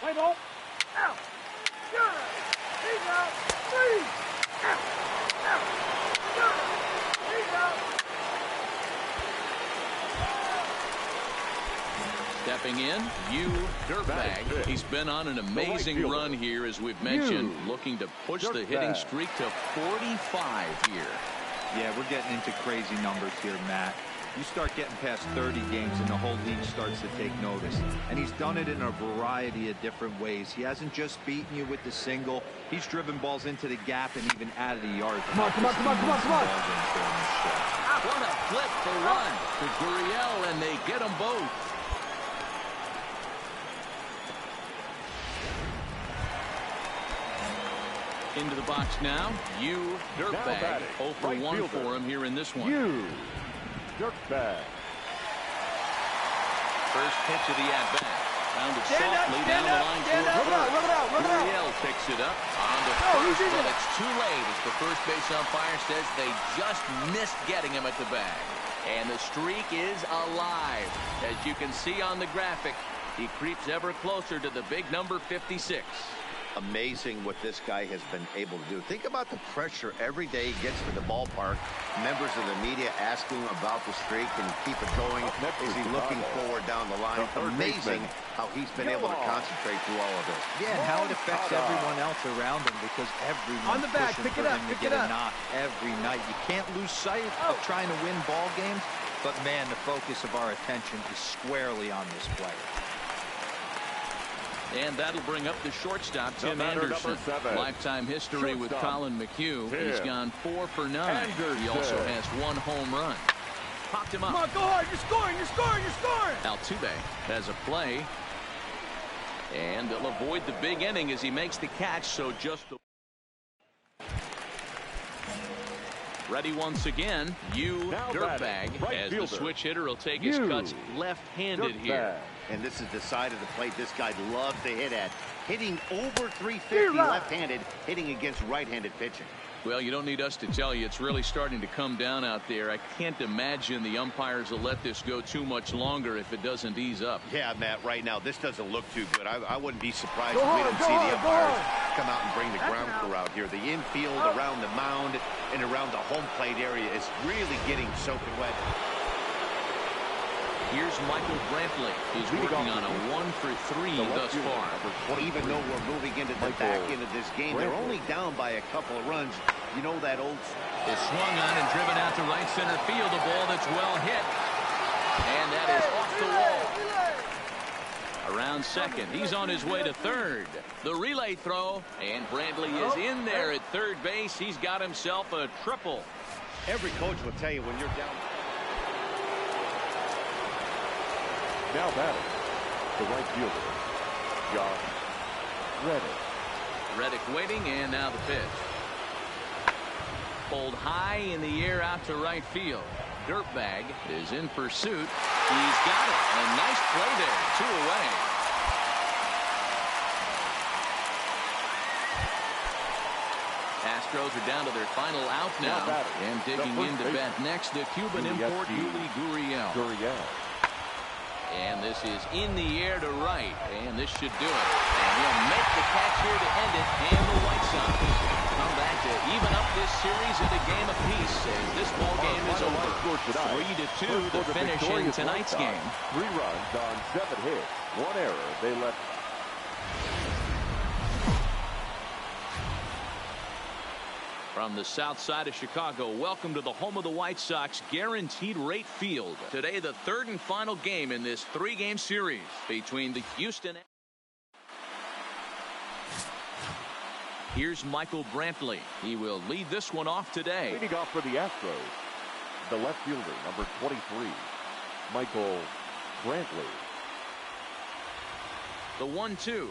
Right on. Out. Good. He's out. Three. Out. Out. Good. He's out. Stepping in, Dirtbag. He's been on an amazing run here, as we've mentioned, looking to push the hitting streak to 45 here. Yeah, we're getting into crazy numbers here, Matt. You start getting past 30 games and the whole league starts to take notice. And he's done it in a variety of different ways. He hasn't just beaten you with the single. He's driven balls into the gap and even added a yard. Come on, come on, come on, come on, come on. What a flip for one to Gurriel, and they get them both. Into the box now, Dirtbag. 0 for 1 for him here in this one. Dirtbag. First pitch of the at-bat. Rounded softly down the line for Gurriel picks it up on the first, but it's too late as the first base umpire says they just missed getting him at the bag. And the streak is alive. As you can see on the graphic, he creeps ever closer to the big number 56. Amazing what this guy has been able to do. Think about the pressure every day he gets to the ballpark. Members of the media asking about the streak and keep it going. Is he looking forward down the line? Amazing how he's been able to concentrate through all of this. Yeah, and how it affects everyone else around him, because everyone's on the back, pushing pick for it up, him to pick get it a up. knock every night. You can't lose sight of trying to win ball games, but man, the focus of our attention is squarely on this player. And that'll bring up the shortstop, Tim Anderson. Lifetime history with Colin McHugh. He's gone 4 for 9. He also has 1 home run. Popped him up. Come on, go hard. You're scoring. You're scoring. You're scoring. Altuve has a play. And they'll avoid the big inning as he makes the catch. So just ready once again. Dirtbag, as the switch hitter will take his cuts left-handed here. And this is the side of the plate this guy loves to hit at. Hitting over 350 left-handed, hitting against right-handed pitching. Well, you don't need us to tell you, it's really starting to come down out there. I can't imagine the umpires will let this go too much longer if it doesn't ease up. Yeah, Matt, right now, this doesn't look too good. I wouldn't be surprised if we didn't see the umpires come out and bring the ground crew out here. The infield, around the mound, and around the home plate area is really getting soaking wet. Here's Michael Brantley. He's working on a 1 for 3 thus far. Even though we're moving into the back end of this game, they're only down by a couple of runs. You know that old is swung on and driven out to right center field. A ball that's well hit. And that is off the wall. Around second. He's on his way to third. The relay throw. And Brantley is in there at third base. He's got himself a triple. Every coach will tell you when you're down. Now batting, the right fielder, Josh Reddick. Reddick waiting, and now the pitch. Pulled high in the air out to right field. Dirtbag is in pursuit. He's got it. A nice play there. 2 away. Astros are down to their final out now. And digging in to bat next, the Cuban import, Yuli Gurriel. And this is in the air to right, and this should do it. And he'll make the catch here to end it, and the White Sox come back to even up this series at a game apiece as this ball game is over. 3-2, the finish in tonight's game. 3 runs on 7 hits, 1 error. They left. From the south side of Chicago, welcome to the home of the White Sox, Guaranteed Rate Field. Today, the 3rd and final game in this 3-game series between the Houston. Here's Michael Brantley. He will lead this one off today. Leading off for the Astros, the left fielder, number 23, Michael Brantley. The 1-2.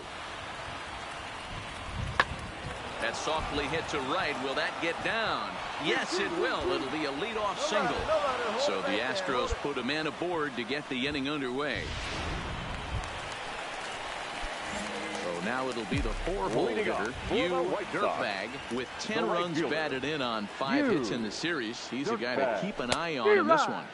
That softly hit to right. Will that get down? Yes, it will. It'll be a leadoff single. So the Astros put a man aboard to get the inning underway. So now it'll be the 4-hole hitter, Dirtbag, with 10 runs batted in on 5 hits in the series. He's a guy to keep an eye on in this one.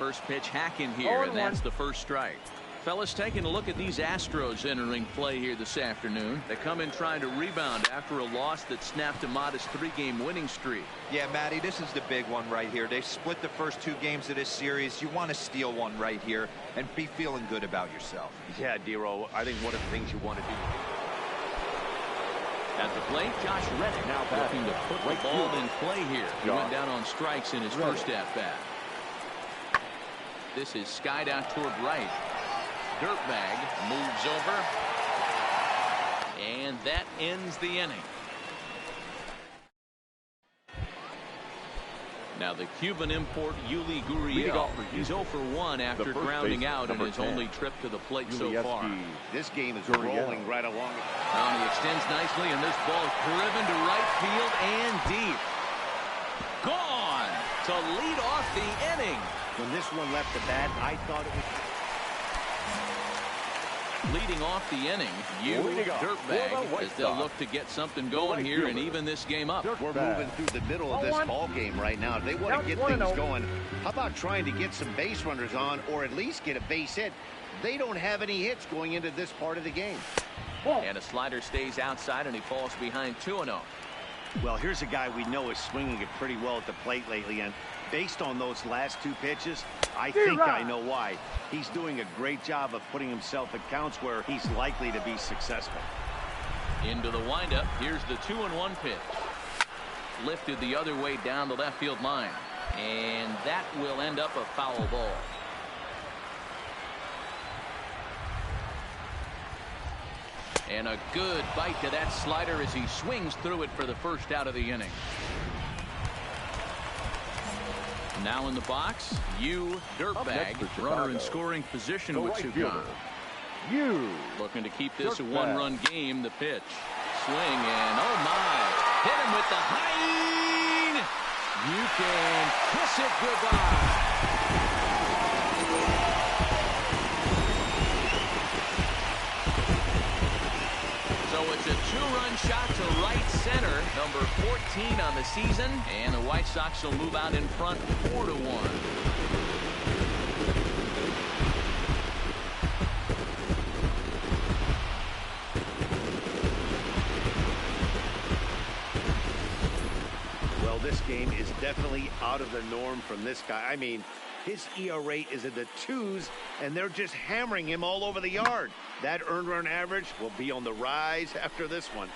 First pitch hack in here, and that's the first strike. Fellas, taking a look at these Astros entering play here this afternoon. They come in trying to rebound after a loss that snapped a modest 3-game winning streak. Yeah, Matty, this is the big one right here. They've split the first 2 games of this series. You want to steal one right here and be feeling good about yourself. Yeah, Dero, I think one of the things you want to do. At the plate, Josh Reddick now looking to put the ball in play here. He went down on strikes in his first at-bat. This is skied out toward right. Dirtbag moves over, and that ends the inning. Now the Cuban import Yuli Gurriel. He's 0 for 1 after grounding out in his only trip to the plate so far. This game is rolling right along. Now he extends nicely, and this ball is driven to right field and deep. Gone to lead off the inning. When this one left the bat, I thought it was. Leading off the inning, Dirtbag, as they'll look to get something going here and even this game up. We're moving through the middle of this ball game right now. They want to get things going. How about trying to get some base runners on, or at least get a base hit? They don't have any hits going into this part of the game. And a slider stays outside, and he falls behind 2-0. Well, here's a guy we know is swinging it pretty well at the plate lately, and based on those last 2 pitches, I think I know why. He's doing a great job of putting himself at counts where he's likely to be successful. Into the windup. Here's the 2-1 pitch. Lifted the other way down the left field line. And that will end up a foul ball. And a good bite to that slider as he swings through it for the first out of the inning. Now in the box, Dirtbag, runner in scoring position with 2 gone. Looking to keep this a 1-run game. The pitch, swing, and oh my, hit him with the high. You can kiss it goodbye. So it's a 2-run shot to right center, number 14 on the season, and the White Sox will move out in front 4-1. Well, this game is definitely out of the norm from this guy. I mean, his ERA is in the 2s, and they're just hammering him all over the yard. That earned run average will be on the rise after this one.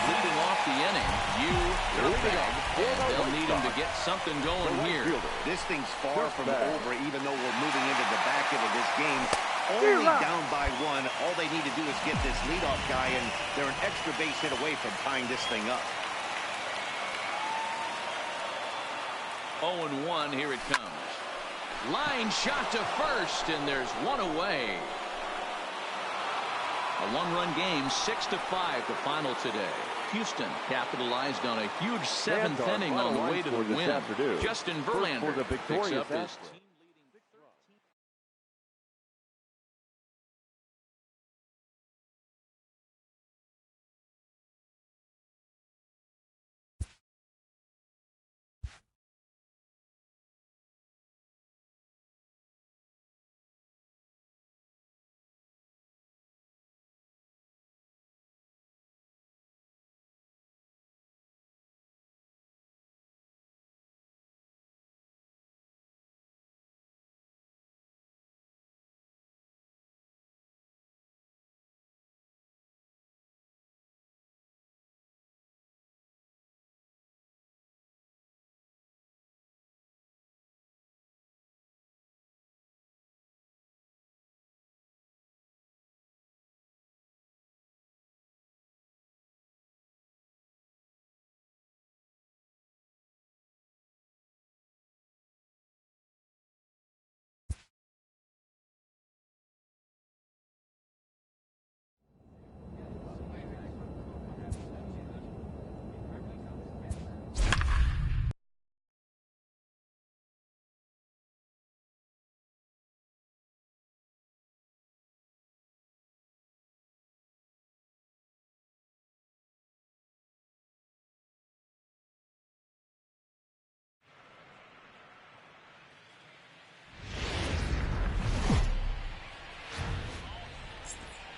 Leading off the inning, Dirtbag, and they'll need him to get something going here. This thing's far from over, even though we're moving into the back end of this game. Only down by 1. All they need to do is get this leadoff guy, and they're an extra base hit away from tying this thing up. 0-1, here it comes. Line shot to first, and there's 1 away. A 1-run game, 6-5 the final today. Houston capitalized on a huge 7th inning on the way to the win. Justin Verlander picks up his team.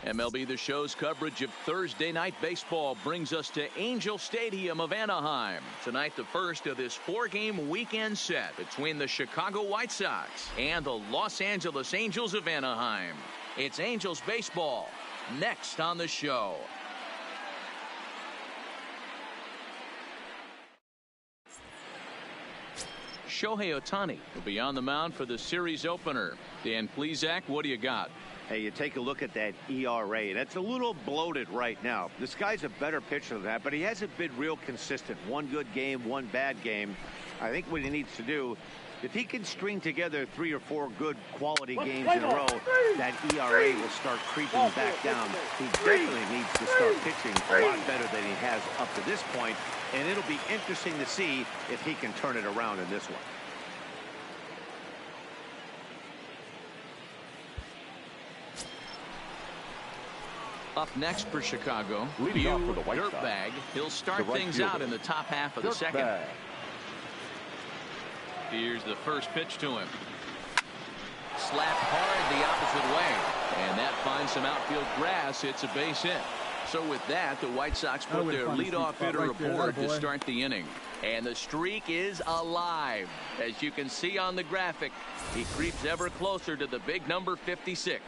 MLB The Show's coverage of Thursday Night Baseball brings us to Angel Stadium of Anaheim. Tonight, the first of this 4-game weekend set between the Chicago White Sox and the Los Angeles Angels of Anaheim. It's Angels baseball next on the show. Shohei Ohtani will be on the mound for the series opener. Dan Plesac, what do you got? Hey, you take a look at that ERA. That's a little bloated right now. This guy's a better pitcher than that, but he hasn't been real consistent. One good game, one bad game. I think what he needs to do, if he can string together 3 or 4 good quality games in a row, that ERA will start creeping back down. He definitely needs to start pitching a lot better than he has up to this point, and it'll be interesting to see if he can turn it around in this one. Up next for Chicago, Leading off for the White Sox. Dirtbag. He'll start things out in the top half of the second. Dirtbag. Here's the first pitch to him. Slapped hard the opposite way, and that finds some outfield grass. It's a base hit. So with that, the White Sox put their leadoff hitter aboard to start the inning. And the streak is alive. As you can see on the graphic, he creeps ever closer to the big number 56.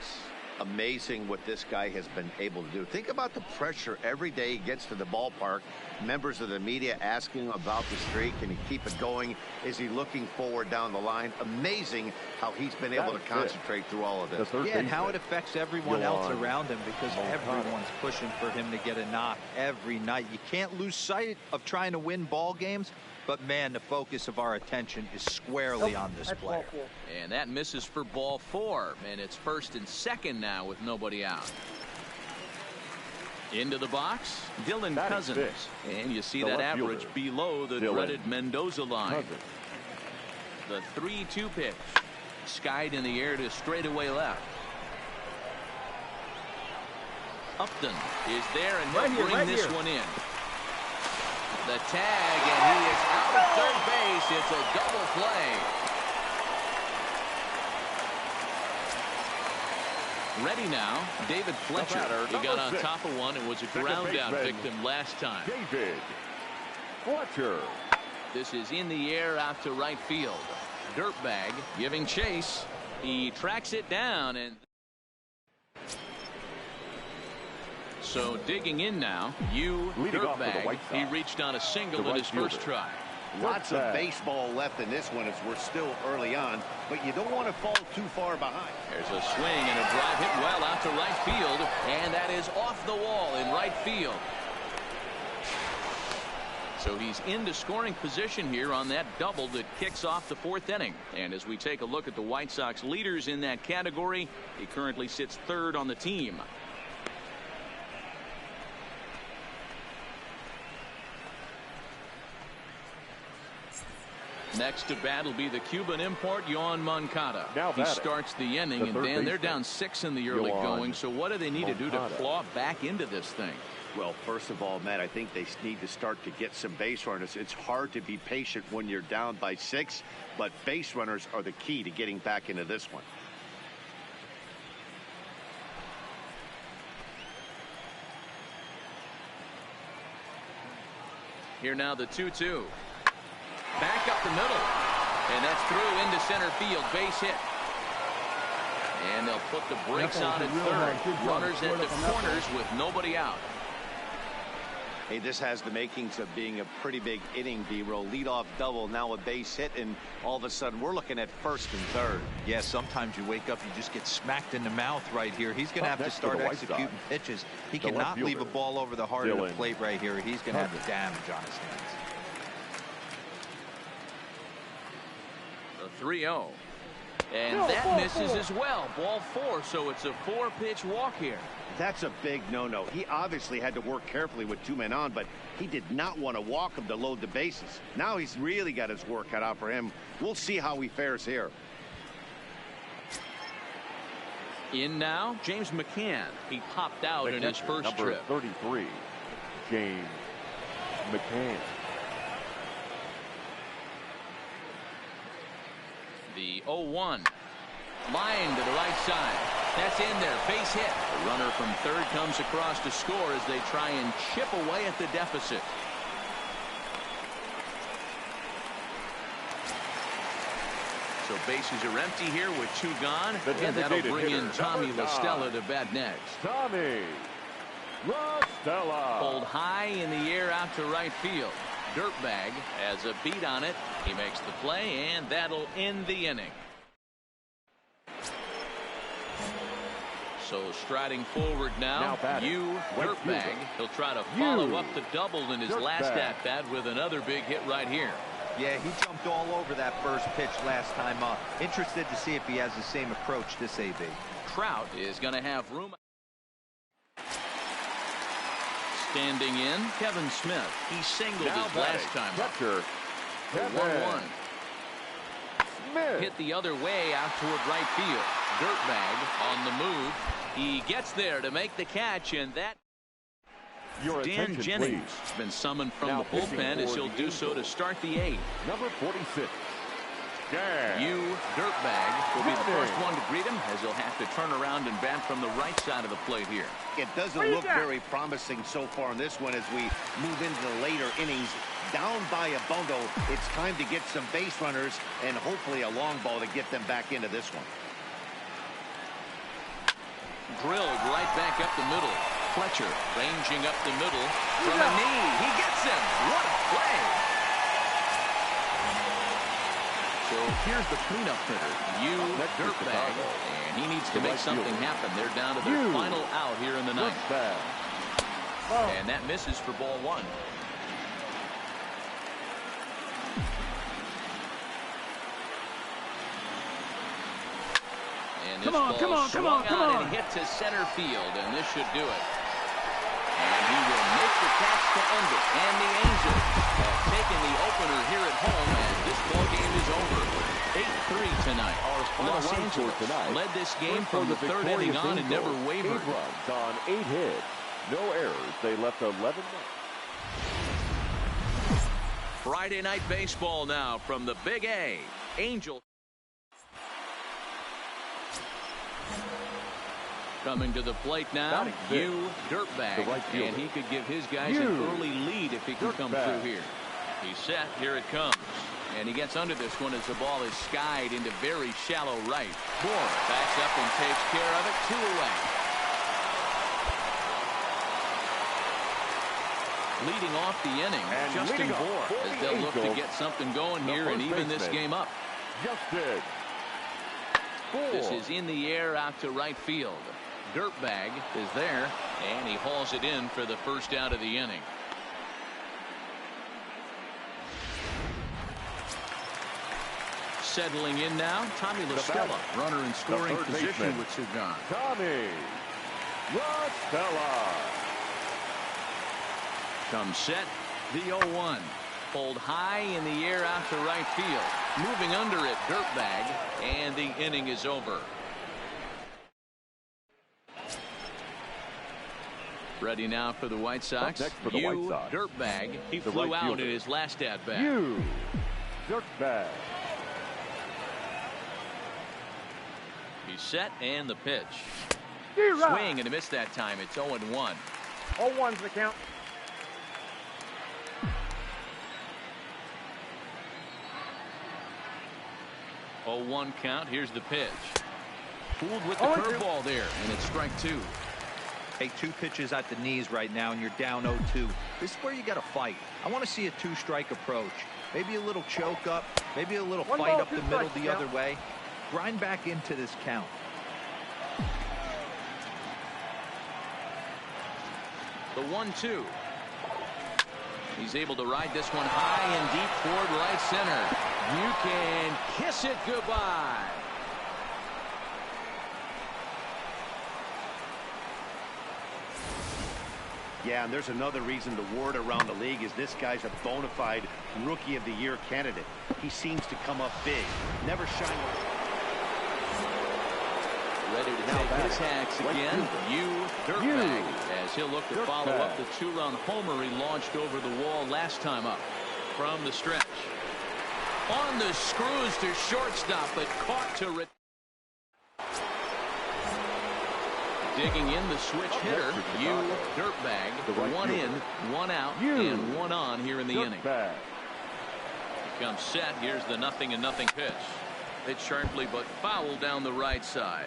Amazing what this guy has been able to do. Think about the pressure every day he gets to the ballpark. Members of the media asking about the streak. Can he keep it going? Is he looking forward down the line? Amazing how he's been able to concentrate through all of this. Yeah, and how it affects everyone else around him, because everyone's pushing for him to get a knock every night. You can't lose sight of trying to win ball games, but man, the focus of our attention is squarely on this player. And that misses for ball 4, and it's first and second now with nobody out. Into the box, Dylan Cousins. And you see that average below the dreaded Mendoza line. The 3-2 pitch. Skied in the air to straightaway left. Upton is there, and he'll bring this one in. The tag, and he is out of third base. It's a double play. Ready now, David Fletcher. He got on top of one and was a ground out victim last time. David Fletcher. This is in the air out to right field. Dirtbag giving chase. He tracks it down, and so digging in now, Dirtbag. He reached on a single in his first try. Lots of baseball left in this one as we're still early on, but you don't want to fall too far behind. There's a swing and a drive hit well out to right field, and that is off the wall in right field. So he's into scoring position here on that double that kicks off the 4th inning. And as we take a look at the White Sox leaders in that category, he currently sits 3rd on the team. Next to bat will be the Cuban import, Yoan Moncada. He starts the inning, and Dan, they're down 6 in the early going. So what do they need to do to claw back into this thing? Well, first of all, Matt, I think they need to start to get some base runners. It's hard to be patient when you're down by 6, but base runners are the key to getting back into this one. Here now the 2-2. Back up the middle, and that's through into center field, base hit. And they'll put the brakes on at 3rd. Runners at the corners with nobody out. Hey, this has the makings of being a pretty big inning, B-roll. Leadoff double, now a base hit, and all of a sudden we're looking at 1st and 3rd. Yeah, sometimes you wake up, you just get smacked in the mouth right here. He's going to have to start executing pitches. He cannot leave a ball over the heart of the plate right here. He's going to have the damage on his hands. 3-0, and that misses as well. Ball 4, so it's a 4-pitch walk here. That's a big no-no. He obviously had to work carefully with 2 men on, but he did not want to walk him to load the bases. Now he's really got his work cut out for him. We'll see how he fares here. In now, James McCann. He popped out in his first trip. 33, James McCann. The 0-1. Line to the right side. That's in there. Base hit. The runner from third comes across to score as they try and chip away at the deficit. So bases are empty here with 2 gone. And that'll bring in Tommy La Stella to bat next. Tommy La Stella. Pulled high in the air out to right field. Dirtbag has a beat on it. He makes the play, and that'll end the inning. So striding forward now Dirtbag. He'll try to follow up the double in his last at-bat with another big hit right here. Yeah, he jumped all over that first pitch last time up. Interested to see if he has the same approach this AB. Trout is going to have room. Standing in, Kevin Smith. He singled his last time up. Catcher, The 1-1. Hit the other way out toward right field. Dirtbag on the move. He gets there to make the catch, and that Dan Jennings has been summoned from the bullpen as he'll do so to start the 8th. Number 46. Dirtbag will be the first one to greet him as he'll have to turn around and bat from the right side of the plate here. It doesn't look very promising so far in this one as we move into the later innings. Down by a bundle, it's time to get some base runners and hopefully a long ball to get them back into this one. Drilled right back up the middle. Fletcher ranging up the middle from a knee. He gets him. What a play. So here's the cleanup hitter, Dirtbag, and he needs to make something happen. They're down to their final out here in the ninth. And that misses for ball 1. And this ball swung out and hit to center field, and this should do it. And he will make the catch to end it. And the Angels have taken the opener here at home, and this ball game is over. 8-3 tonight. Los Angeles led this game from the 3rd inning on and never wavered. 8 runs on 8 hits. No errors. They left 11 runs. Friday night baseball now from the Big A. Angels coming to the plate now, Dirtbag, and he could give his guys an early lead if he can come through here. He's set. Here it comes. And he gets under this one as the ball is skied into very shallow right. Bohr backs up and takes care of it. 2 away. Leading off the inning, Justin Bohr, as they'll look to get something going here and even this game up. This is in the air out to right field. Dirtbag is there, and he hauls it in for the first out of the inning. Settling in now, Tommy La Stella, runner in scoring position with 2 gone. Tommy La Stella comes set, the 0-1. Pulled high in the air out to right field. Moving under it, Dirtbag, and the inning is over. Ready now for the White Sox. Dirtbag. He flew out in his last at-bat. Dirtbag. He's set, and the pitch. Swing and a miss that time. It's 0-1. 0-1's the count. Oh, 1 count. Here's the pitch. Fooled with the curveball there, and it's strike 2. Hey, 2 pitches at the knees right now, and you're down 0-2. This is where you got to fight. I want to see a 2-strike approach. Maybe a little choke up, maybe a little fight up the middle the other way. Grind back into this count. The 1-2. He's able to ride this one high and deep toward right center. You can kiss it goodbye. Yeah, and there's another reason the word around the league is this guy's a bona fide Rookie of the Year candidate. He seems to come up big, never shine. Ready to take his hacks again. Dirtbag, as he'll look to follow up the 2-run homer he launched over the wall last time up. From the stretch. On the screws to shortstop, but caught to Digging in the switch hitter, you dirtbag. One in, one out, and one on here in the inning. Comes set. Here's the 0-0 pitch. Hit sharply but foul down the right side.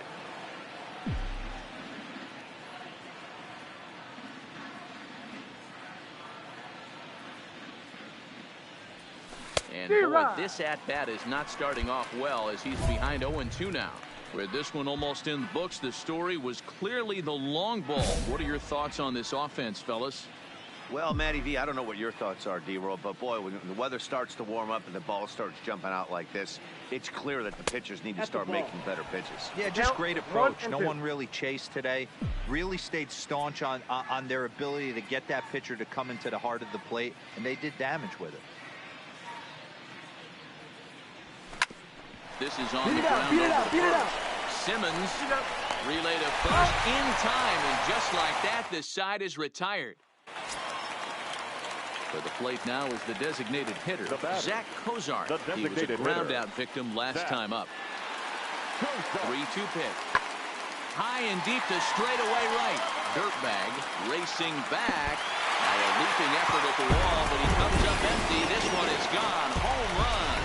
And boy, this at-bat is not starting off well as he's behind 0-2 now. With this one almost in the books, the story was clearly the long ball. What are your thoughts on this offense, fellas? Well, Matty V, I don't know what your thoughts are, D-Roll, but boy, when the weather starts to warm up and the ball starts jumping out like this, it's clear that the pitchers need to start making better pitches. Yeah, just great approach. No one really chased today. Really stayed staunch on their ability to get that pitcher to come into the heart of the plate, and they did damage with it. This is on the ground over first. Simmons relay to first in time, and just like that, this side is retired. For the plate now is the designated hitter, Zach Kozar. He was a ground-out victim last time up. 3-2 pitch. High and deep to straightaway right. Dirtbag racing back. Now a leaping effort at the wall, but he comes up empty. This one is gone. Home run.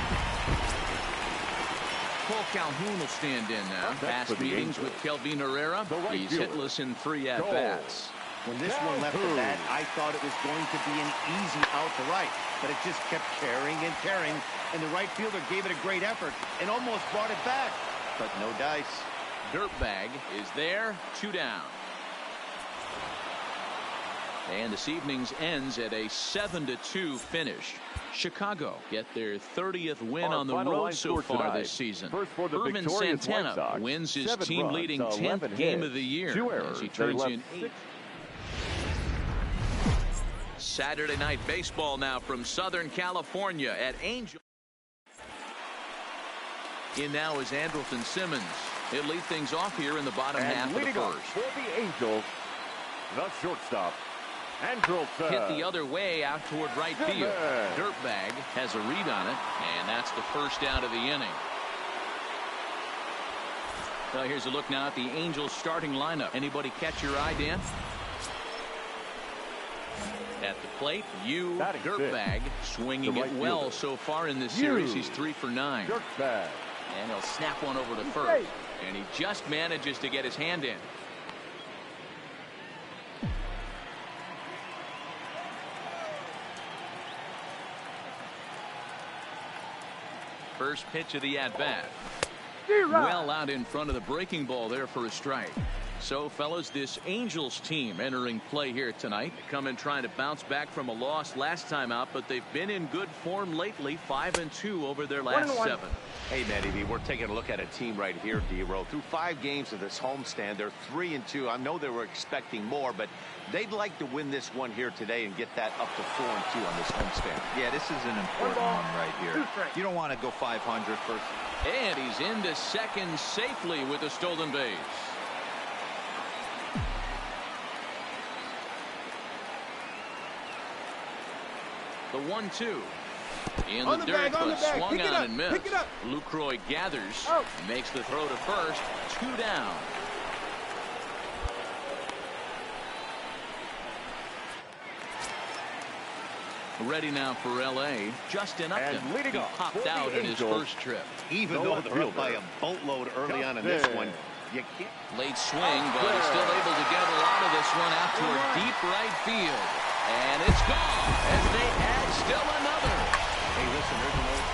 Cole Calhoun will stand in now. Past meetings with Kelvin Herrera. He's hitless in 3 at-bats. When this one left the bat, I thought it was going to be an easy out to right, but it just kept carrying and carrying, and the right fielder gave it a great effort and almost brought it back, but no dice. Dirtbag is there, 2 down. And this evening's ends at a 7-2 finish. Chicago get their 30th win on the road so far this season. Irvin Santana wins his team-leading 10th game of the year as he turns in 8. Saturday night baseball now from Southern California at Angel. In now is Andrelton Simmons. He'll lead things off here in the bottom half of the first. For the Angels, the shortstop, Andrelton. Hit the other way out toward right field. Dirtbag has a read on it, and that's the first out of the inning. So here's a look now at the Angels starting lineup. Anybody catch your eye, Dan? At the plate, Dirtbag, swinging it well so far in this series. He's 3 for 9. Dirtbag. And he'll snap one over to first. And he just manages to get his hand in. First pitch of the at-bat. Well out in front of the breaking ball there for a strike. So, fellas, this Angels team entering play here tonight. Come in trying to bounce back from a loss last time out, but they've been in good form lately. 5-2 over their last 7. Hey, Matty V, we're taking a look at a team right here, D-Roll. Through 5 games of this homestand, they're 3-2. I know they were expecting more, but they'd like to win this one here today and get that up to 4-2 on this homestand. Yeah, this is an important one right here. You don't want to go 500 first. And he's into second safely with a stolen base. The 1-2 in the dirt, but swung on and missed. Lucroy gathers, makes the throw to first. 2 down. Ready now for L.A. Justin Upton. He popped out in his first trip. Even though they're up by a boatload early on in this one, you can't. Late swing, but he's still able to get a lot of this one out toward deep right field. And it's gone as they add still another. Hey, listen, there's another.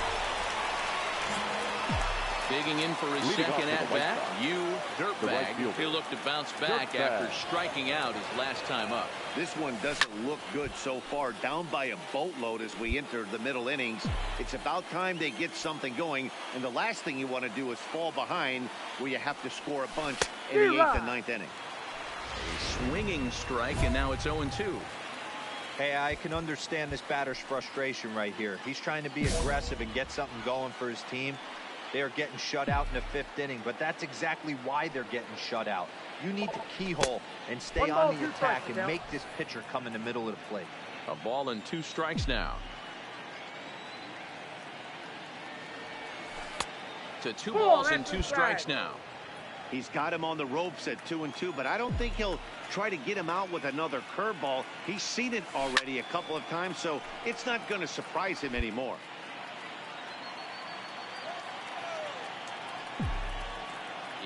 Digging in for his second at-bat, Dirtbag. He'll look to bounce back after striking out his last time up. This one doesn't look good so far. Down by a boatload as we enter the middle innings. It's about time they get something going. And the last thing you want to do is fall behind where you have to score a bunch in the 8th and 9th inning. A swinging strike, and now it's 0-2. Hey, I can understand this batter's frustration right here. He's trying to be aggressive and get something going for his team. They are getting shut out in the 5th inning, but that's exactly why they're getting shut out. You need to keyhole and stay on the attack and make this pitcher come in the middle of the plate. A ball and 2 strikes now. To 2 balls and 2 strikes now. He's got him on the ropes at 2-2, but I don't think he'll try to get him out with another curveball. He's seen it already a couple of times, so it's not going to surprise him anymore.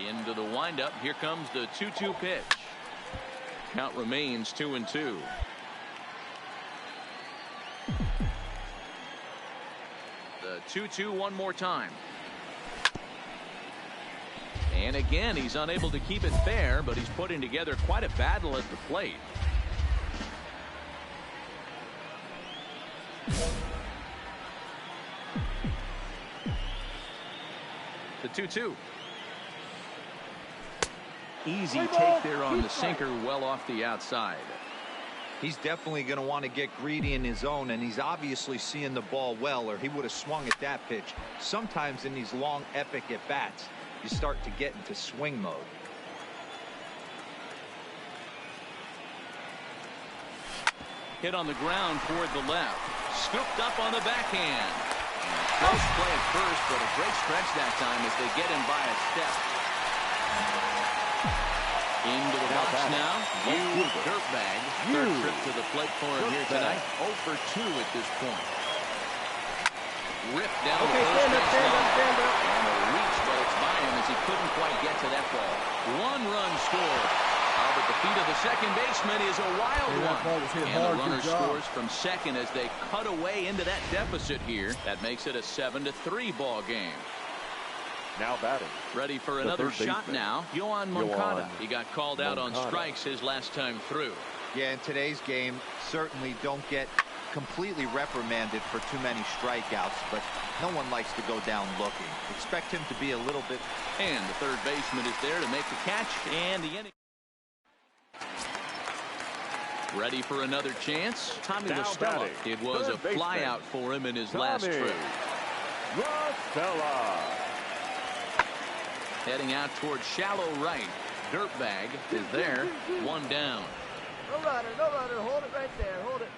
Into the windup. Here comes the 2-2 pitch. Count remains 2-2. The 2-2 one more time. And again, he's unable to keep it fair, but he's putting together quite a battle at the plate. The 2-2. Easy take there on the sinker, well off the outside. He's definitely going to want to get greedy in his zone, and he's obviously seeing the ball well, or he would have swung at that pitch. Sometimes in these long, epic at-bats, you start to get into swing mode. Hit on the ground toward the left. Scooped up on the backhand. Close play at first, but a great stretch that time as they get him by a step. Into the box now. You dirtbag. Third trip to the plate for him here tonight. 0 for 2 at this point. Ripped down the first base line. And a reach, but it's by him as he couldn't quite get to that ball. 1 run scored. But the feet of the second baseman is a wild one. And the runner scores from second as they cut away into that deficit here. That makes it a 7-3 ball game. Now batting. Ready for another shot now. Yohan Moncada. He got called out on strikes his last time through. Yeah, in today's game, certainly don't get completely reprimanded for too many strikeouts, but no one likes to go down looking. Expect him to be a little bit. And the third baseman is there to make the catch, and the inning. Ready for another chance. Tommy La Stella. It was a flyout for him in his last trip. La Stella. Heading out towards shallow right. Dirtbag is there. 1 down. No runner, no runner. Hold it right there. Hold it.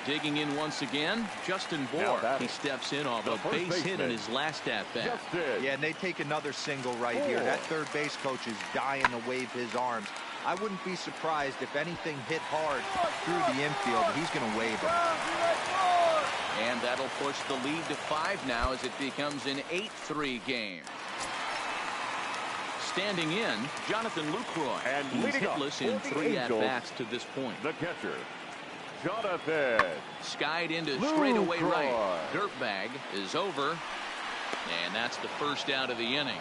Digging in once again, Justin Bohr. He steps in off a base hit in his last at-bat. Yeah, and they take another single right here. That third base coach is dying to wave his arms. I wouldn't be surprised if anything hit hard through the infield. He's going to wave them. And that'll push the lead to 5 now as it becomes an 8-3 game. Standing in, Jonathan Lucroy. And he's hitless in 3 at-bats to this point. The catcher, Jonathan. Skied into straightaway right. Dirtbag is over. And that's the first out of the inning.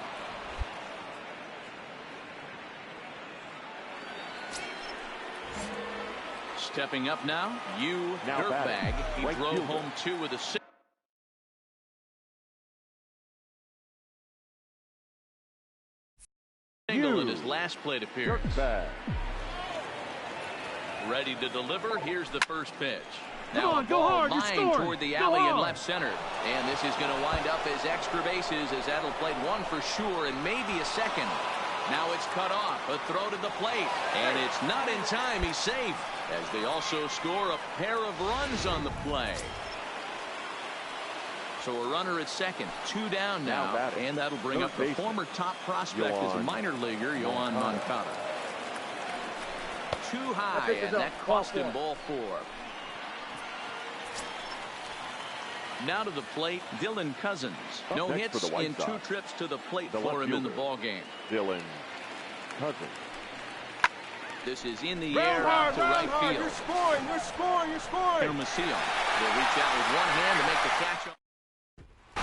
Stepping up now, Dirtbag. He drove home 2 with a 6. Single in his last plate appearance. Ready to deliver. Here's the first pitch. Now go hard, line toward the alley and left center. And this is going to wind up as extra bases as that'll play 1 for sure and maybe a second. Now it's cut off. A throw to the plate. And it's not in time. He's safe as they also score a pair of runs on the play. So a runner at second. 2 down now. And that'll bring up the former top prospect as a minor leaguer, Yohan Moncada. Too high, and that cost him ball 4. Now to the plate, Dylan Cousins. No hits in 2 trips to the plate for him in the ball game. Dylan Cousins. This is in the air out to right field. You're scoring, you're scoring, you're scoring. Hermosillo will reach out with 1 hand to make the catch. 8-5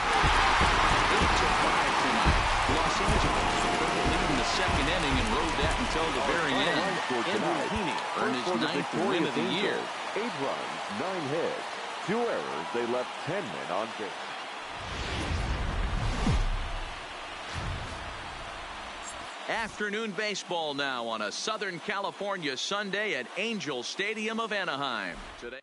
tonight. Los Angeles lead in the second inning and rode that until the very end. Andrew Heaney earned his 9th win of the year. 8 runs, 9 hits, 2 errors. They left 10 men on base. Afternoon baseball now on a Southern California Sunday at Angel Stadium of Anaheim. Today.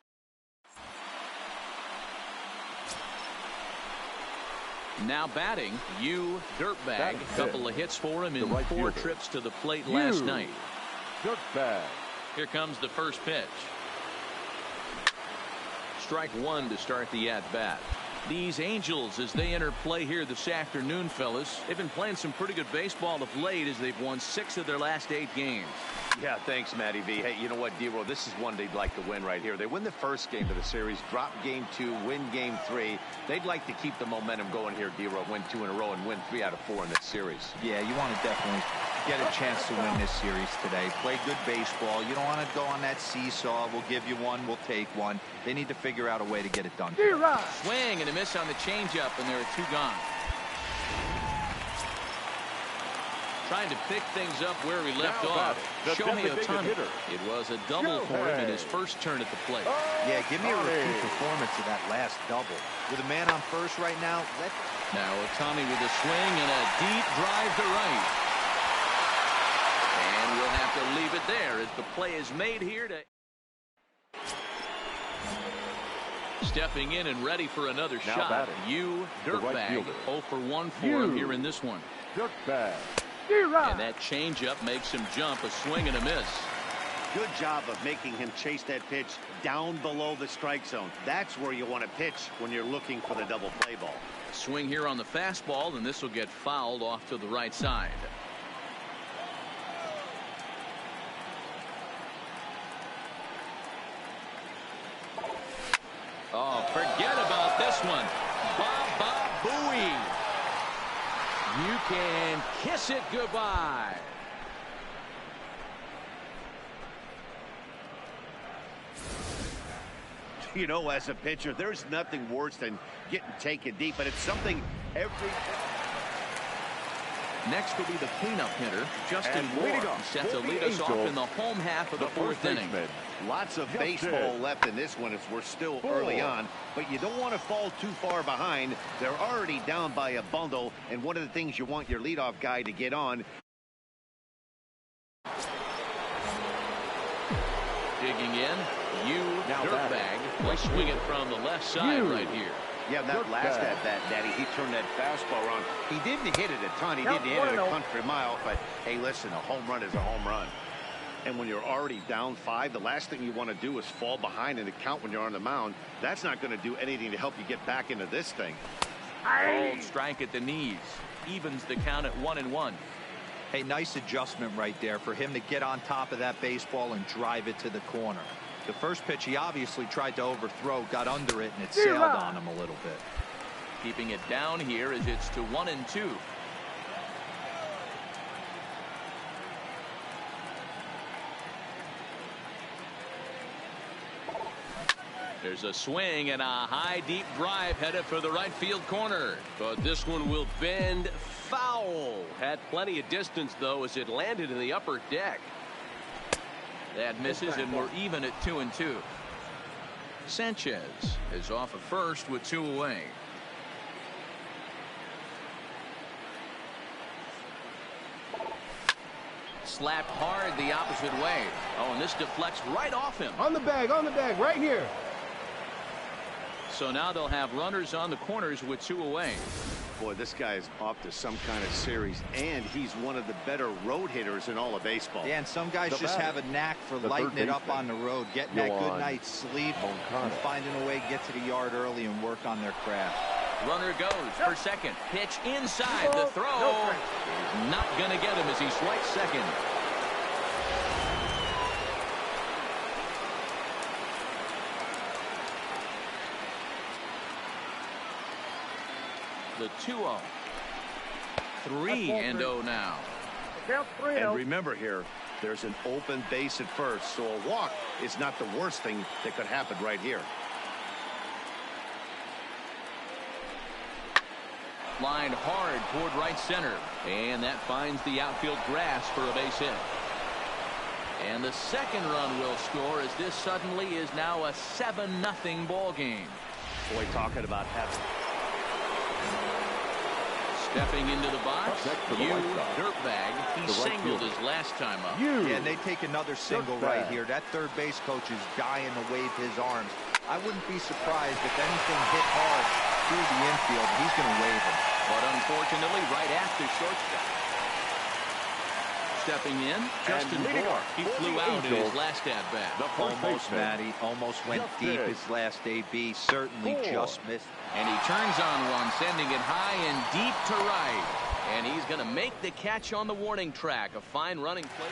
Now batting, Dirtbag. A couple of hits for him in 4 trips to the plate last night. Dirtbag. Here comes the first pitch. Strike 1 to start the at-bat. These Angels, as they enter play here this afternoon, fellas, they've been playing some pretty good baseball of late as they've won 6 of their last 8 games. Yeah, thanks, Matty V. Hey, you know what, D-Roll, this is one they'd like to win right here. They win the first game of the series, drop game 2, win game 3. They'd like to keep the momentum going here, D-Roll, win 2 in a row and win 3 out of 4 in this series. Yeah, you want to definitely get a chance to win this series today. Play good baseball. You don't want to go on that seesaw. We'll give you one, we'll take one. They need to figure out a way to get it done. Swing and a miss on the changeup, and there are 2 gone. Trying to pick things up where we left off. Shohei Ohtani. It was a double for him in his first turn at the plate. Yeah, give me a repeat performance of that last double. With a man on first right now. Now Ohtani with a swing and a deep drive to right. And we'll have to leave it there as the play is made here to... Stepping in and ready for another shot. Dirtbag. 0 for 1 for him here in this one. Dirtbag. And that changeup makes him jump. A swing and a miss. Good job of making him chase that pitch down below the strike zone. That's where you want to pitch when you're looking for the double play ball. Swing here on the fastball, and this will get fouled off to the right side. Oh, forget about this one. Baba Booey. You can kiss it goodbye. You know, as a pitcher, there's nothing worse than getting taken deep, but it's something every... Next will be the cleanup hitter, Justin Moore, set to lead us off in the home half of the 4th inning. Lots of baseball left in this one as we're still early on, but you don't want to fall too far behind. They're already down by a bundle, and one of the things you want your leadoff guy to get on. Digging in, Dirtbag will swing it from the left side right here. Yeah, that last at-bat, Daddy, he turned that fastball around. He didn't hit it a ton. He didn't hit it a country mile. But, hey, listen, a home run is a home run. And when you're already down 5, the last thing you want to do is fall behind in the count when you're on the mound. That's not going to do anything to help you get back into this thing. Cold strike at the knees. Evens the count at 1-1. Hey, nice adjustment right there for him to get on top of that baseball and drive it to the corner. The first pitch he obviously tried to overthrow, got under it, and it sailed on him a little bit. Keeping it down here as it's to 1-2. There's a swing and a high deep drive headed for the right field corner. But this one will bend foul. Had plenty of distance, though, as it landed in the upper deck. That misses, and we're even at 2-2. Sanchez is off at first with 2 away. Slapped hard the opposite way. Oh, and this deflects right off him. On the bag, right here. So now they'll have runners on the corners with 2 away. Boy, this guy is off to some kind of series, and he's one of the better road hitters in all of baseball. Yeah, and some guys just have a knack for lighting it up on the road, getting that good night's sleep, and finding a way to get to the yard early and work on their craft. Runner goes for second. Pitch inside. The throw is not going to get him as he swipes second. The 2-0. 3-0 now. And remember here, there's an open base at first, so a walk is not the worst thing that could happen right here. Lined hard toward right center, and that finds the outfield grass for a base hit. And the second run will score as this suddenly is now a 7-0 ball game. Boy, talking about having... Stepping into the box, Dirtbag. He singled his last time up. Yeah, and they take another single right here. That third base coach is dying to wave his arms. I wouldn't be surprised if anything hit hard through the infield. He's going to wave him. But unfortunately, right after shortstop. Stepping in, Justin Moore. He flew out in his last at-bat. Almost, Matty. Almost went deep his last AB. Certainly just missed And he turns on one, sending it high and deep to right. And he's going to make the catch on the warning track. A fine running play.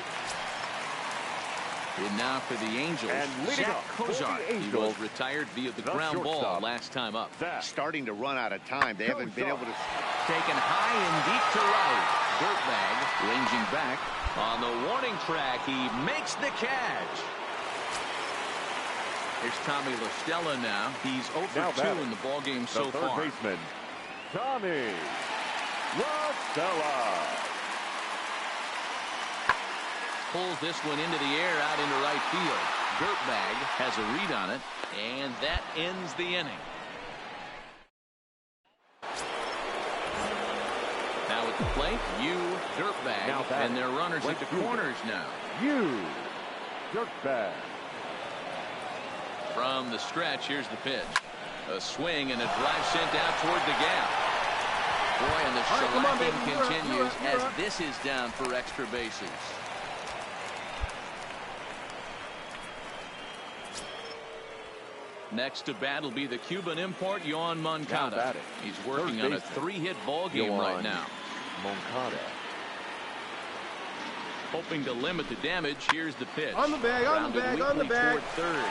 And now for the Angels, Zach Kozar. He was retired via the ground ball last time up. Starting to run out of time. They haven't been able to. Taken high and deep to right. Dirtbag ranging back on the warning track. He makes the catch. Here's Tommy La Stella now. He's 0 for 2 in the ballgame so far. Third baseman, Tommy La Stella. Pulls this one into the air out into right field. Dirtbag has a read on it, and that ends the inning. Now at the plate, Dirtbag, and their runners at the corners now. Dirtbag. From the stretch, here's the pitch. A swing and a drive sent out toward the gap. Boy, and the shellacking continues as this is down for extra bases. Next to bat will be the Cuban import, Yoan Moncada. He's working on a 3-hit ball game right now. Moncada. Hoping to limit the damage. Here's the pitch. On the bag, on the bag, on the bag. Toward third.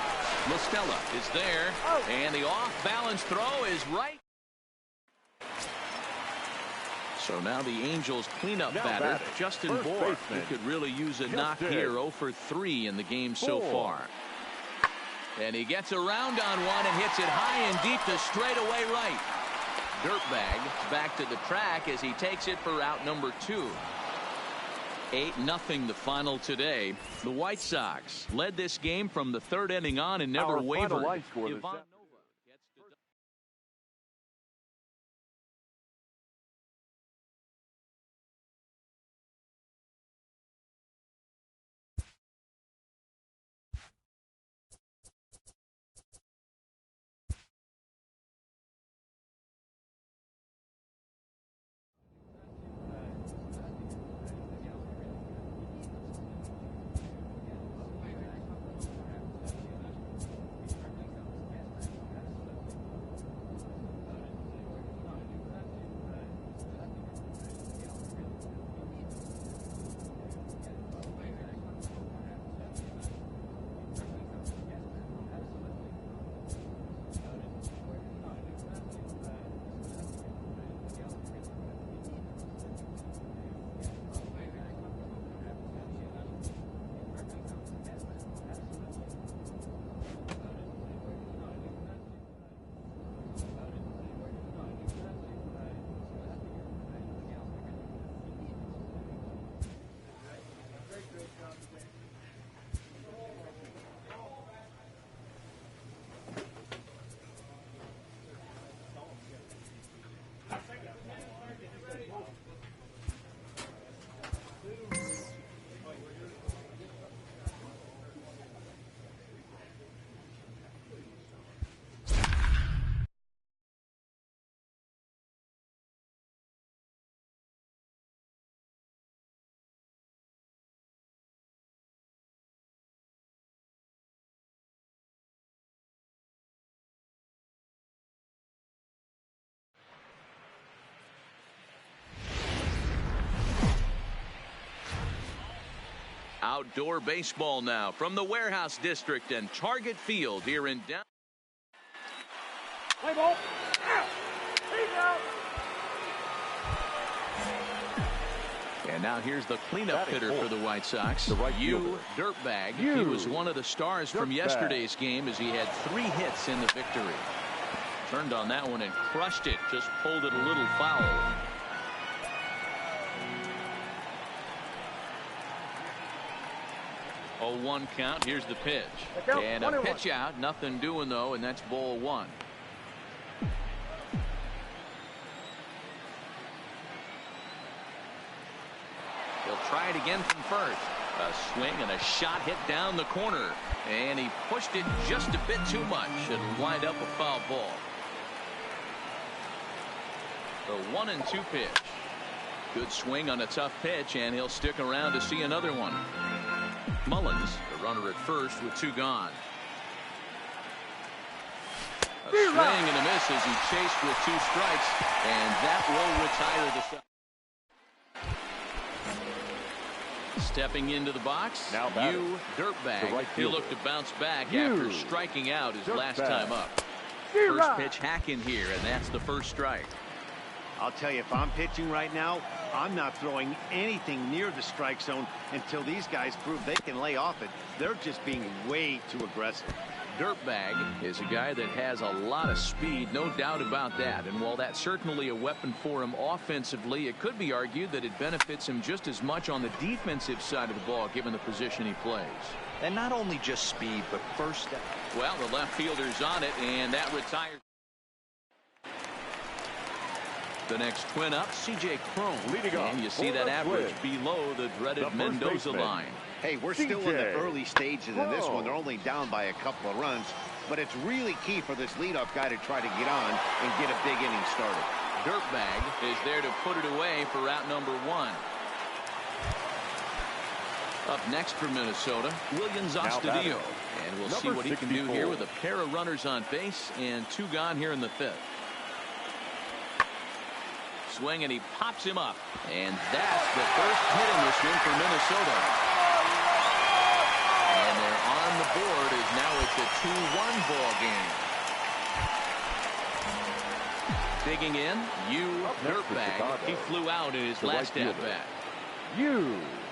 La Stella is there. And the off-balance throw is right. So now the Angels cleanup batter, Justin Bohr. He could really use a knock here. 0 for 3 in the game so far. And he gets around on one and hits it high and deep to straightaway right. Dirtbag back to the track as he takes it for out number 2. 8-0 the final today. The White Sox led this game from the 3rd inning on and never wavered. Outdoor baseball now from the Warehouse District and Target Field here in down. Play ball. Out. And now here's the cleanup hitter for the White Sox. Dirtbag. He was one of the stars from yesterday's game as he had 3 hits in the victory. Turned on that one and crushed it. Just pulled it a little foul. Oh, 1 count. Here's the pitch. And a pitch out. Nothing doing, though, and that's ball 1. He'll try it again from first. A swing and a shot hit down the corner. And he pushed it just a bit too much. It'll wind up a foul ball. The 1-2 pitch. Good swing on a tough pitch, and he'll stick around to see another one. Mullins, the runner at first with 2 gone. A swing and a miss as he chased with 2 strikes, and that will retire the side. Stepping into the box, Now you dirtbag. right He'll look to bounce back after striking out his last time up. First pitch hacking here, and that's the first strike. I'll tell you, if I'm pitching right now, I'm not throwing anything near the strike zone until these guys prove they can lay off it. They're just being way too aggressive. Dirtbag is a guy that has a lot of speed, no doubt about that. And while that's certainly a weapon for him offensively, it could be argued that it benefits him just as much on the defensive side of the ball, given the position he plays. And not only just speed, but first step. Well, the left fielder's on it, and that retires. The next twin up, C.J. Cron. Leading off And you see for that the average Twins, below the dreaded the first Mendoza baseman. line. Hey, we're still in the early stages of this one. They're only down by a couple of runs, but it's really key for this leadoff guy to try to get on and get a big inning started. Dirtbag is there to put it away for out number 1. Up next for Minnesota, Williams Astudillo. And we'll see Number what he can 64. do here with a pair of runners on base and 2 gone here in the 5th. Swing, and he pops him up. And that's the first hit in this one for Minnesota. And they're on the board as now it's a 2-1 ball game. Digging in, dirtbag. He flew out in his last at bat.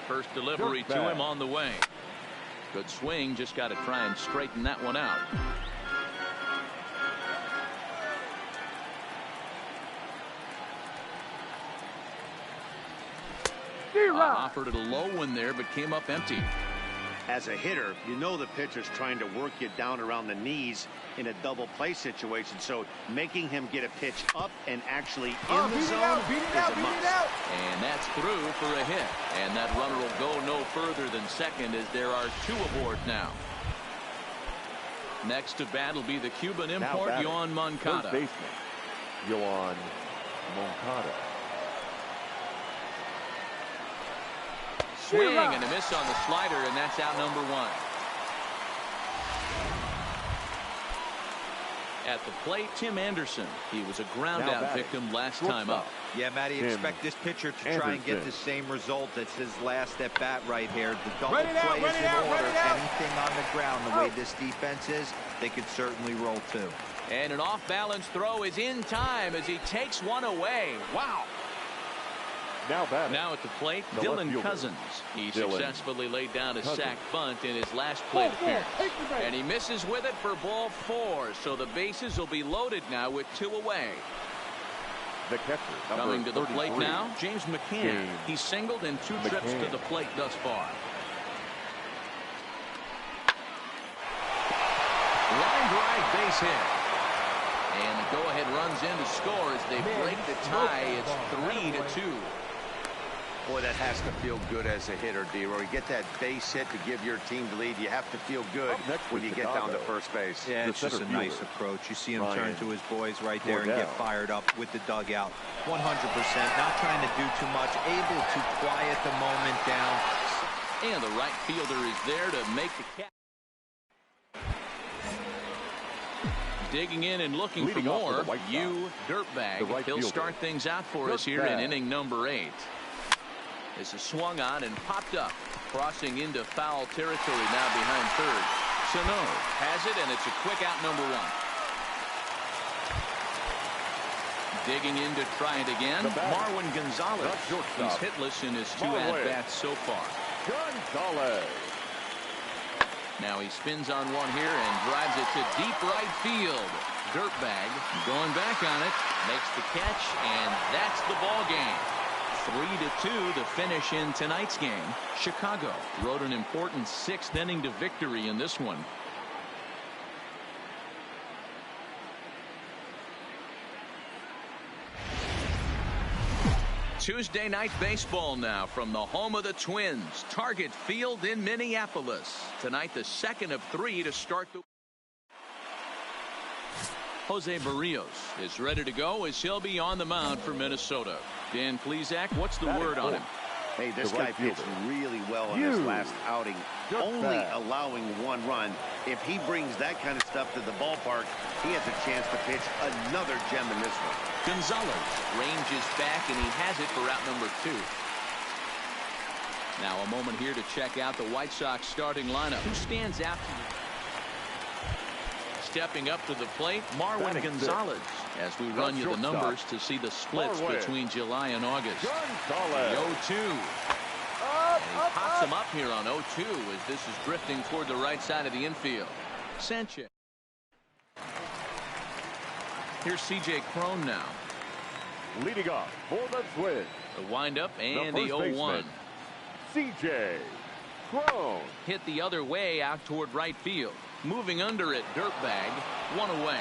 First delivery to him on the way. Good swing, just got to try and straighten that one out. Offered it a low one there, but came up empty. As a hitter, you know the pitcher's trying to work you down around the knees in a double play situation, so making him get a pitch up and actually in the zone is a must. And that's through for a hit. And that runner will go no further than second as there are 2 aboard now. Next to bat will be the Cuban import, Yoan Moncada. First baseman, Yoan Moncada. Swing and a miss on the slider, and that's out number 1. At the plate, Tim Anderson. He was a ground out victim last time up. Yeah, Matty, expect this pitcher to try and get the same result as his last at bat right here. The double play is in order. Anything on the ground, the way this defense is, they could certainly roll too. And an off-balance throw is in time as he takes one away. Wow. Now at the plate, Dylan Cousins. He successfully laid down a sac bunt in his last plate appearance. And he misses with it for ball 4. So the bases will be loaded now with 2 away. The catcher, coming to the plate now, James McCann. He's singled in 2 trips to the plate thus far. Line drive base hit. And the go-ahead runs in to score as they break the tie. It's 3-2. Boy, that has to feel good as a hitter, D-Roy. You get that base hit to give your team the lead. You have to feel good when you get down to first base. Yeah, it's just a nice approach. You see him turn to his boys right there and get fired up with the dugout. 100%. Not trying to do too much. Able to quiet the moment down. And the right fielder is there to make the catch. Digging in and looking for more. You dirtbag. He'll start things out for us here in inning number 8. This is swung on and popped up, crossing into foul territory now behind third. Sano has it, and it's a quick out number 1. Digging in to try it again, Marwin Gonzalez. He's hitless in his 2 at-bats so far. Gonzalez. Now he spins on one here and drives it to deep right field. Dirtbag going back on it, makes the catch, and that's the ball game. 3-2 the finish in tonight's game. Chicago rode an important 6th inning to victory in this one. Tuesday night baseball now from the home of the Twins, Target Field in Minneapolis. Tonight the 2nd of 3 to start the Jose Barrios is ready to go as he'll be on the mound for Minnesota. Dan Plesac, what's the word on him? Hey, this guy pitched really well in his last outing, only allowing 1 run. If he brings that kind of stuff to the ballpark, he has a chance to pitch another gem in this one. Gonzalez ranges back, and he has it for out number 2. Now a moment here to check out the White Sox starting lineup. Who stands out to you? Stepping up to the plate, Marwin Gonzalez. As we run you the numbers to see the splits between July and August. The 0-2. And he pops him up here on 0-2 as this is drifting toward the right side of the infield. Sanchez. Here's C.J. Cron now. Leading off for the Twins. The windup and the 0-1. C.J. Cron. Hit the other way out toward right field. Moving under it, dirtbag, 1 away.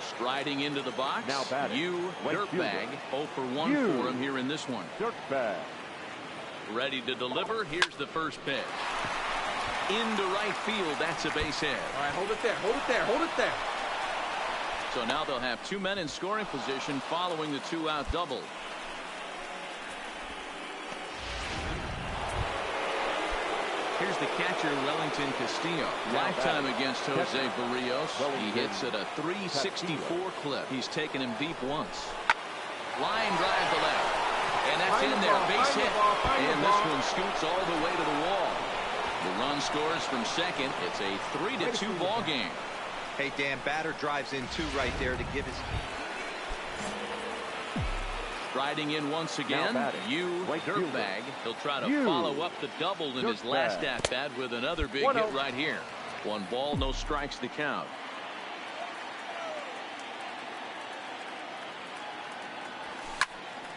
Striding into the box, dirtbag, 0 for 1 for him here in this one. Dirtbag. Ready to deliver. Here's the first pitch. Into right field. That's a base hit. All right, hold it there. Hold it there. Hold it there. So now they'll have 2 men in scoring position following the 2-out double. Here's the catcher, Wellington Castillo. Lifetime against Jose Barrios. He hits at a 364 clip. He's taken him deep once. Line drive to left. And that's in there. Base hit. And this one scoots all the way to the wall. The run scores from second. It's a 3-2 ball game. Hey, Dan, batter drives in 2 right there to give his... Striding in once again, dirtbag. He'll try to follow up the double in his last at-bat with another big hit right here. 1 ball, no strikes to count.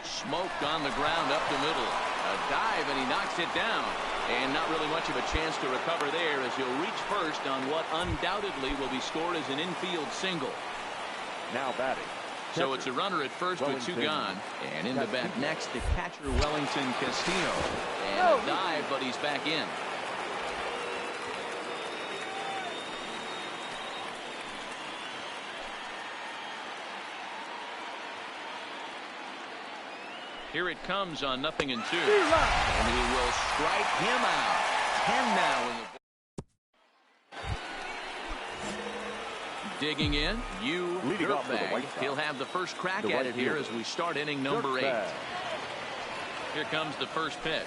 Smoked on the ground up the middle. A dive, and he knocks it down. And not really much of a chance to recover there as he'll reach first on what undoubtedly will be scored as an infield single. Now batting. So it's a runner at first with 2 gone. And in the bat next, the catcher, Wellington Castillo. And a dive, but he's back in. Here it comes on 0-2. And he will strike him out. 10 now in the digging in, dirtbag. He'll have the first crack at it here as we start inning number 8. Here comes the first pitch.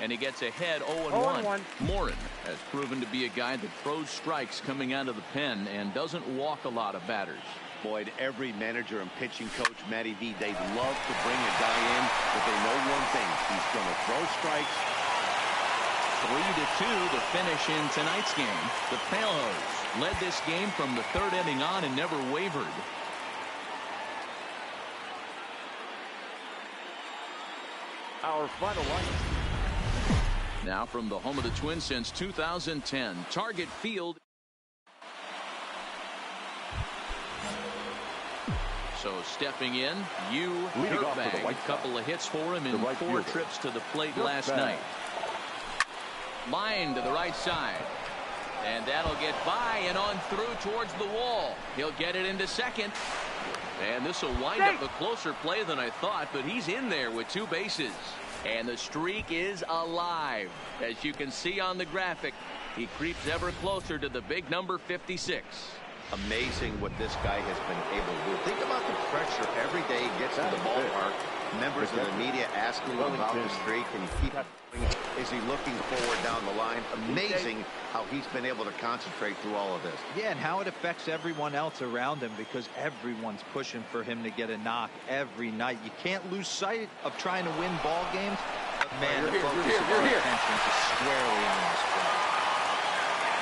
And he gets ahead 0-1. Morin has proven to be a guy that throws strikes coming out of the pen and doesn't walk a lot of batters. Boyd, every manager and pitching coach, Matty V, they'd love to bring a guy in, but they know one thing. He's going to throw strikes. 3-2 to finish in tonight's game. The Pailhose led this game from the 3rd inning on and never wavered. Our final lineup. Now from the home of the Twins since 2010, Target Field. So stepping in, dirtbag. A couple of hits for him in 4 trips to the plate last night. Line to the right side. And that'll get by and on through towards the wall. He'll get it into second. And this will wind up a closer play than I thought, but he's in there with 2 bases. And the streak is alive. As you can see on the graphic, he creeps ever closer to the big number 56. Amazing what this guy has been able to do. Think about the pressure every day he gets to the ballpark. Members of the media asking him about the streak, and he keeps going. Is he looking forward down the line? Amazing how he's been able to concentrate through all of this. Yeah, and how it affects everyone else around him, because everyone's pushing for him to get a knock every night. You can't lose sight of trying to win ball games. But man, the focus of our attention is squarely on this play.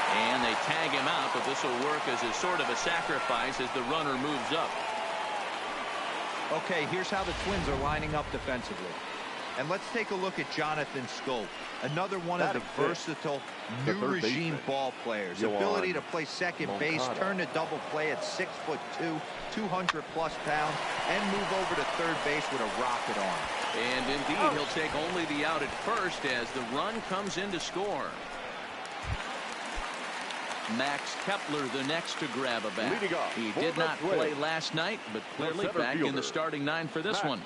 And they tag him out, but this will work as a sort of a sacrifice as the runner moves up. Okay, here's how the Twins are lining up defensively. And let's take a look at Jonathan Scope, another one of the versatile new regime ball players. Ability to play second base, turn to double play at 6'2", 200+ pounds, and move over to third base with a rocket arm. And indeed, he'll take only the out at first as the run comes in to score. Max Kepler the next to grab a bat. He did not swing. play last night, but clearly back in the starting 9 for this one.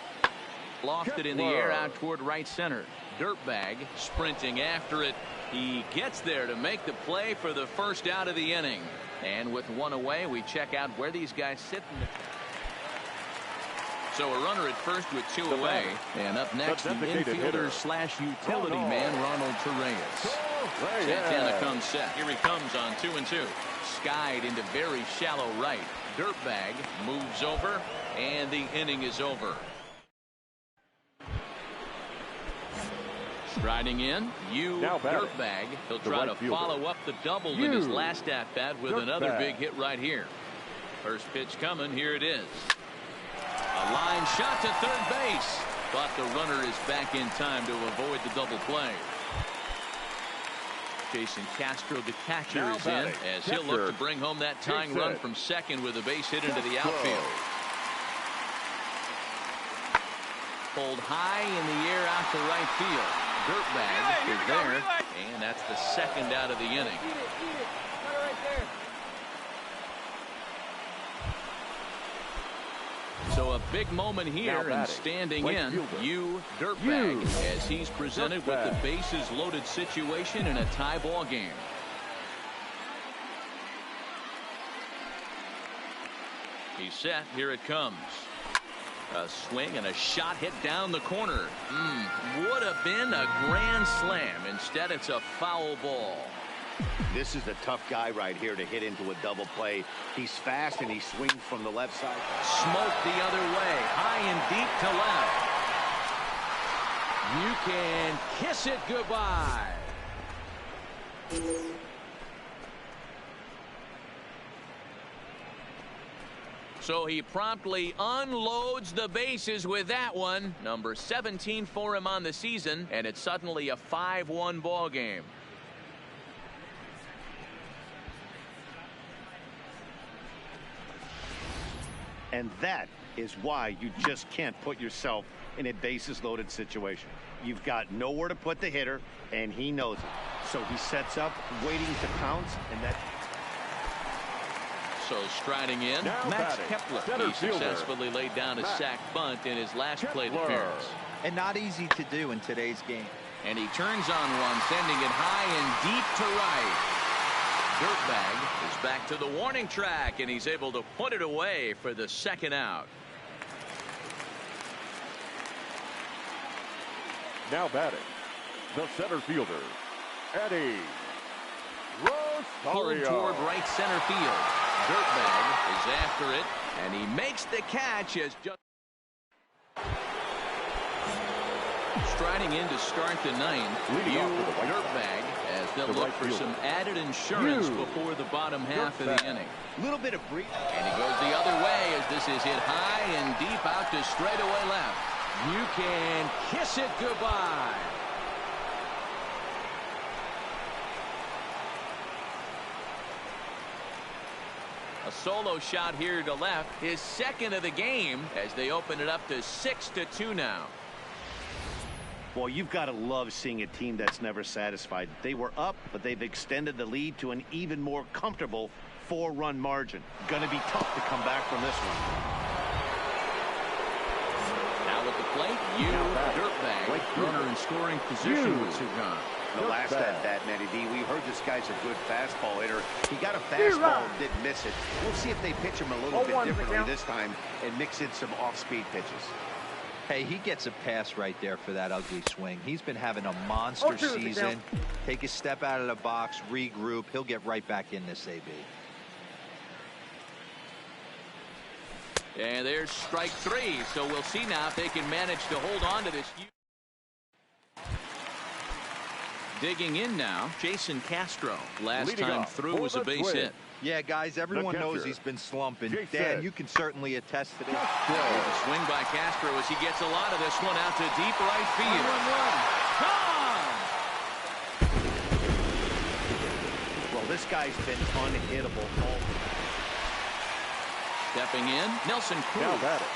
Lofted in the air out toward right center. Dirtbag sprinting after it. He gets there to make the play for the first out of the inning. And with one away, we check out where these guys sit in the... So a runner at first with 2 away. And up next, the infielder slash utility man, Ronald Torreyes. Santana comes set. Here he comes on 2-2. Skied into very shallow right. Dirtbag moves over, and the inning is over. Striding in, Dirtbag. He'll try to follow up the double in his last at-bat with another big hit right here. First pitch coming. Here it is. A line shot to third base, but the runner is back in time to avoid the double play. Jason Castro, the catcher, is in as he'll look to bring home that tying run from second with a base hit into the outfield. Pulled high in the air out to right field. Dirtbag is there, and that's the second out of the inning. Eat it. Got it right there. So a big moment here, and standing in, Dirtbag, as he's presented with the bases loaded situation in a tie ball game. He's set. Here it comes. A swing and a shot hit down the corner. Would have been a grand slam. Instead, it's a foul ball. This is a tough guy right here to hit into a double play. He's fast and he swings from the left side. Smoke the other way, high and deep to left. You can kiss it goodbye. So he promptly unloads the bases with that one. Number 17 for him on the season, and it's suddenly a 5-1 ball game. And that is why you just can't put yourself in a bases loaded situation. You've got nowhere to put the hitter, and he knows it. So he sets up, waiting to pounce, and that... So striding in, Max Kepler. He successfully laid down a sac bunt in his last plate appearance. And not easy to do in today's game. And he turns on one, sending it high and deep to right. Dirtbag is back to the warning track, and he's able to put it away for the second out. Now batting, the center fielder, Eddie Pulled Rosario. toward right center field. Dirtbag is after it, and he makes the catch as just striding in to start the ninth. Dirtbag, as they'll look for some added insurance before the bottom half of the inning. A little bit of breathe. And he goes the other way as this is hit high and deep out to straightaway left. You can kiss it goodbye. A solo shot here to left, his second of the game, as they open it up to 6-2 now. Well, you've got to love seeing a team that's never satisfied. They were up, but they've extended the lead to an even more comfortable 4-run margin. Going to be tough to come back from this one. Now at the plate, Dirtbag, runner in scoring position with Sugan. The last at-bat, Matty D, we heard this guy's a good fastball hitter. He got a fastball and didn't miss it. We'll see if they pitch him a little bit differently this time and mix in some off-speed pitches. Hey, he gets a pass right there for that ugly swing. He's been having a monster season. Take a step out of the box, regroup. He'll get right back in this AB. And there's strike 3. So we'll see now if they can manage to hold on to this. Digging in now, Jason Castro. Last time through was a base hit. Yeah, guys, everyone knows he's been slumping. Dan, you can certainly attest to this. A swing by Castro as he gets a lot of this one out to deep right field. Gone! Well, this guy's been unhittable. Stepping in, Nelson Cruz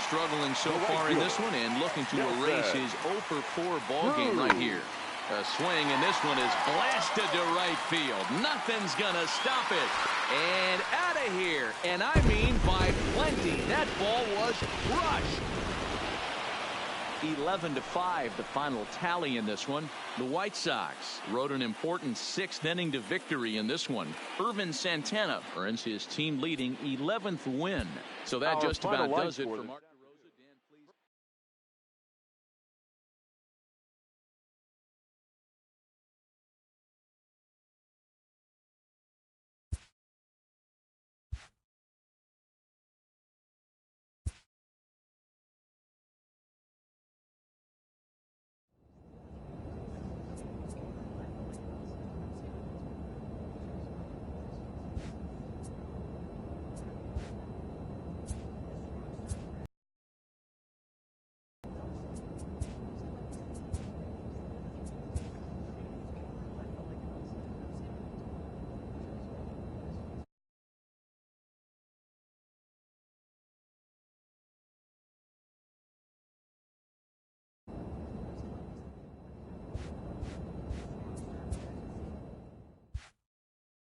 struggling so far in this one and looking to erase his 0 for 4 ball game right here. A swing, and this one is blasted to right field. Nothing's gonna stop it. And out of here. And I mean by plenty. That ball was crushed. 11-5, the final tally in this one. The White Sox rode an important 6th inning to victory in this one. Irvin Santana earns his team leading 11th win. So that just about does it for Mark.